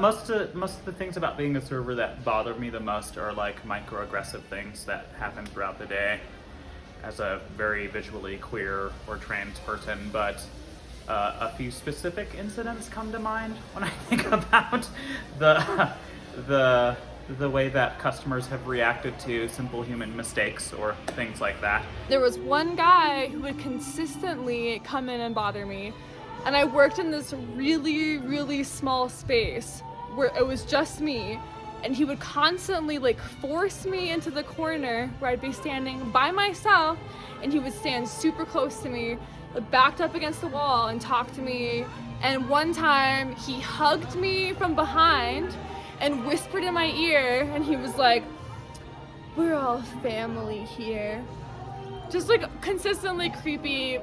Most of the things about being a server that bother me the most are like microaggressive things that happen throughout the day as a very visually queer or trans person, but a few specific incidents come to mind when I think about the the the way that customers have reacted to simple human mistakes or things like that. There was one guy who would consistently come in and bother me, and I worked in this really, really small space where it was just me, and he would constantly like force me into the corner where I'd be standing by myself, and he would stand super close to me, backed up against the wall and talk to me. And one time he hugged me from behind and whispered in my ear, and he was like, "We're all family here." Just like consistently creepy,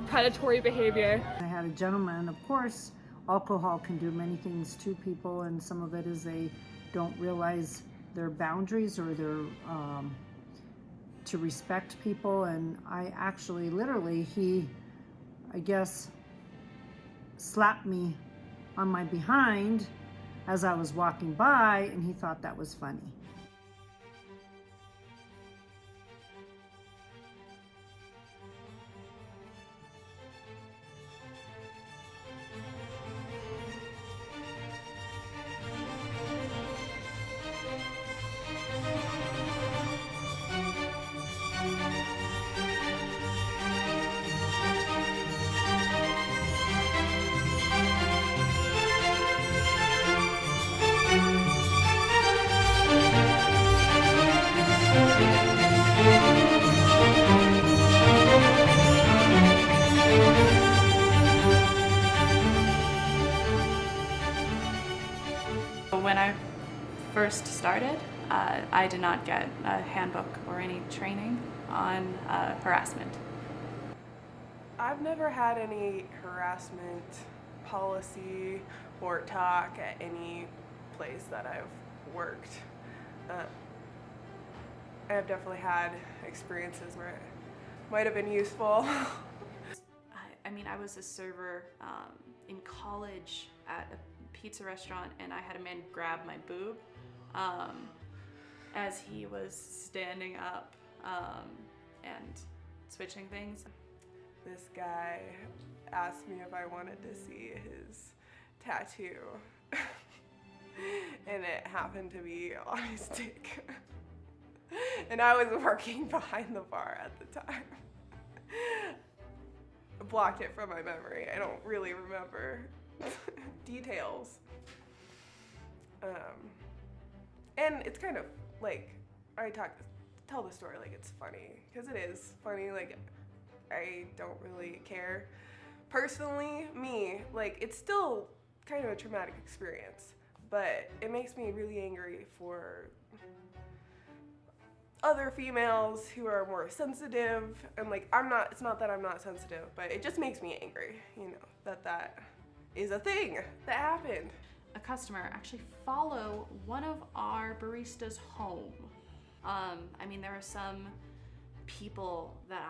predatory behavior. I had a gentleman, of course, alcohol can do many things to people, and some of it is they don't realize their boundaries or their to respect people. And I actually, literally, I guess, slapped me on my behind as I was walking by, and he thought that was funny. When I first started, I did not get a handbook or any training on harassment. I've never had any harassment policy or talk at any place that I've worked. I've definitely had experiences where it might have been useful. I mean, I was a server in college at a pizza restaurant, and I had a man grab my boob as he was standing up and switching things. This guy asked me if I wanted to see his tattoo, and it happened to be on his dick. And I was working behind the bar at the time. Blocked it from my memory. I don't really remember details. And it's kind of like, tell the story like it's funny, because it is funny. Like, I don't really care. Personally, like, it's still kind of a traumatic experience, but it makes me really angry for other females who are more sensitive. And like, it's not that I'm not sensitive, but it just makes me angry, that is a thing that happened. A customer actually follow one of our baristas home. I mean, there are some people that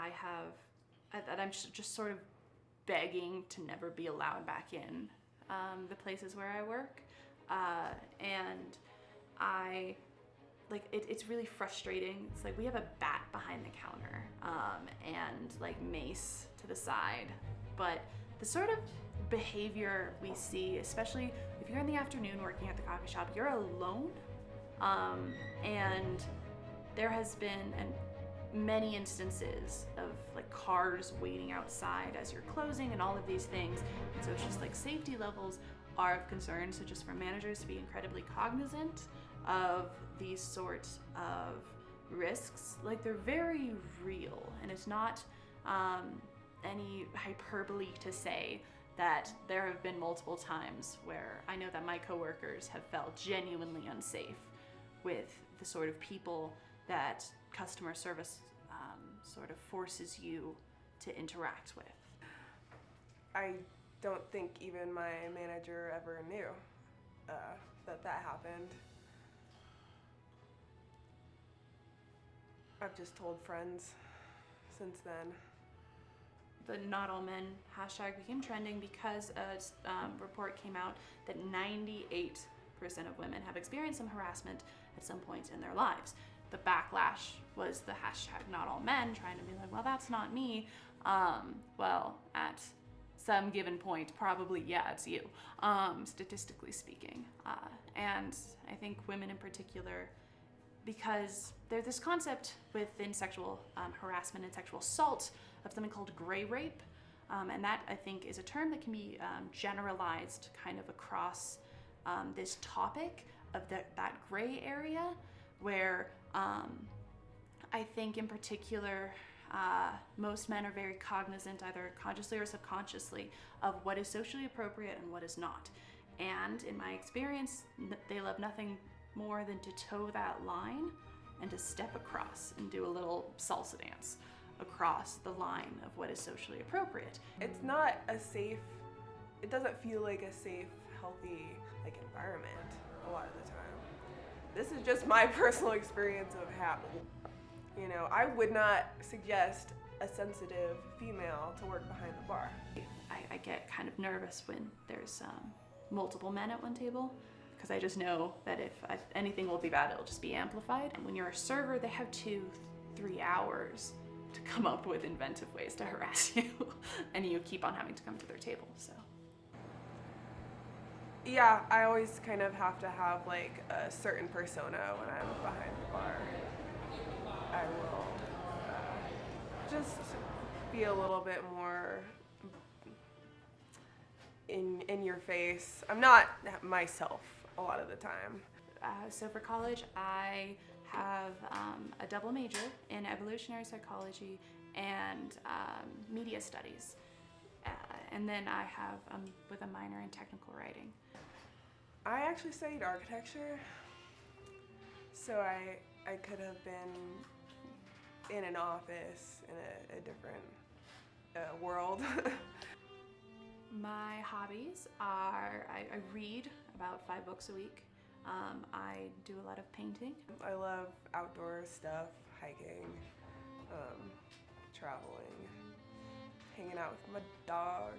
I'm just sort of begging to never be allowed back in the places where I work. And it's really frustrating. It's like we have a bat behind the counter and like mace to the side, but the sort of behavior we see, especially if you're in the afternoon working at the coffee shop, you're alone, and there has been many instances of like cars waiting outside as you're closing and all of these things, and so it's just like safety levels are of concern. So just for managers to be incredibly cognizant of these sorts of risks, like they're very real, and it's not any hyperbole to say that there have been multiple times where I know that my coworkers have felt genuinely unsafe with the sort of people that customer service sort of forces you to interact with. I don't think even my manager ever knew that happened. I've just told friends since then. the Not All Men hashtag became trending because a report came out that 98% of women have experienced some harassment at some point in their lives. The backlash was the hashtag Not All Men, trying to be like, well, that's not me. Well, at some given point, probably, yeah, it's you, statistically speaking. And I think women in particular, because there's this concept within sexual harassment and sexual assault of something called gray rape. And that, I think, is a term that can be generalized kind of across this topic of that gray area, where I think in particular, most men are very cognizant, either consciously or subconsciously, of what is socially appropriate and what is not. And in my experience, they love nothing more than to toe that line and to step across and do a little salsa dance across the line of what is socially appropriate. It's not a safe, it doesn't feel like a safe, healthy like environment a lot of the time. This is just my personal experience of happening. You know, I would not suggest a sensitive female to work behind the bar. I get kind of nervous when there's multiple men at one table, because I just know that if anything will be bad, it'll just be amplified. And when you're a server, they have 2-3 hours to come up with inventive ways to harass you, and you keep on having to come to their table, so. Yeah, I always kind of have to have like a certain persona when I'm behind the bar. I will just be a little bit more in your face. I'm not myself a lot of the time. So for college, I have a double major in evolutionary psychology and media studies. And then I have with a minor in technical writing. I actually studied architecture, so I could have been in an office in a different world. My hobbies are, I read about 5 books a week. I do a lot of painting. I love outdoor stuff, hiking, traveling, hanging out with my dog.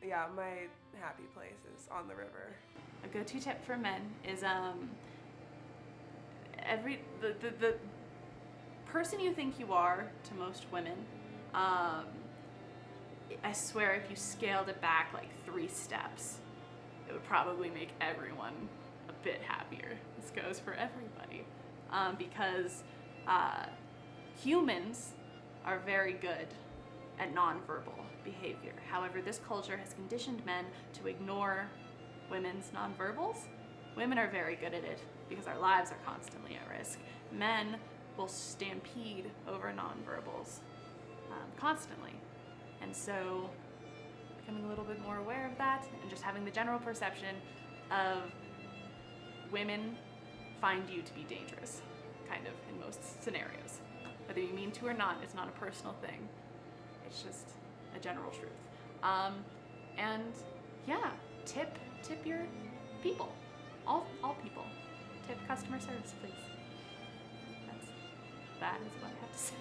Yeah, my happy place is on the river. A go-to tip for men is the person you think you are to most women, I swear if you scaled it back like 3 steps, it would probably make everyone a bit happier. This goes for everybody. Because humans are very good at nonverbal behavior. However, this culture has conditioned men to ignore women's nonverbals. Women are very good at it because our lives are constantly at risk. Men will stampede over nonverbals constantly. And so becoming a little bit more aware of that and just having the general perception of women find you to be dangerous, kind of, in most scenarios. Whether you mean to or not, it's not a personal thing. It's just a general truth. And yeah, tip your people. All people. Tip customer service, please. That is what I have to say.